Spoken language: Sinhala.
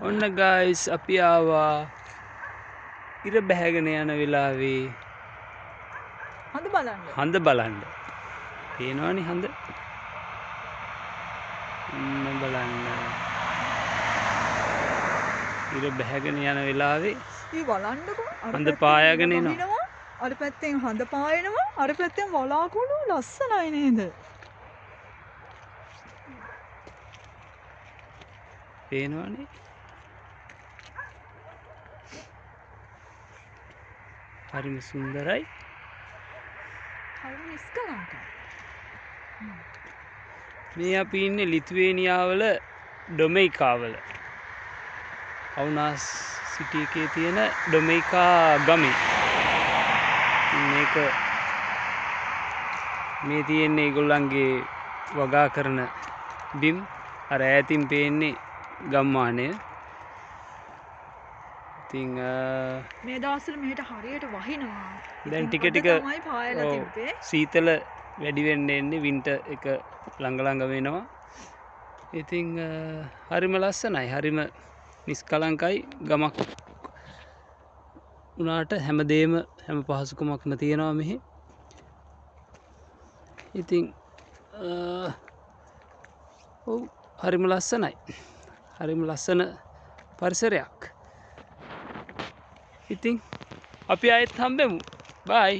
ඔන්න ගයිස් අපි ආවා ඉර බැහැගෙන යන වෙලාවේ හඳ බලන්න. පේනවනේ හඳ. බලන්න. ඉර බැහැගෙන යන වෙලාවේ හඳ පායාගෙන එනවා. අර පැත්තෙන් හඳ පායනවා. අර පැත්තෙන් වලාකුළු ලස්සනයි නේද? පේනවනේ. හරිම සුන්දරයි. හරිම නිස්කලංකයි. මේ අපි ඉන්නේ ලිතුවේනියාවල ඩොමෙයිකාවල. අවුනාස් සිටි එකේ තියෙන ඩොමෙයිකා ගමේ. මේක මේ තියෙන්නේ ඒගොල්ලන්ගේ වගා කරන බිම්. අර ඈතින් පේන්නේ ගම්මානය. ඉතින් මේ දවස්වල මෙහෙට හරියට වහිනවා. දැන් ටික ටික තමයි පායලා තිබ්බේ. සීතල වැඩි වෙන්න එන්නේ වින්ටර් එක ළඟ ළඟ වෙනවා. ඉතින් හරිම ලස්සනයි. හරිම නිස්කලංකයි ගමක් උනාට හැමදේම හැම පහසුකමක්ම තියෙනවා මෙහි. ඉතින් ඔව් හරිම ලස්සනයි. හරිම ලස්සන පරිසරයක්. ඉතින් අපි ආයෙත් හම්බෙමු. බයි.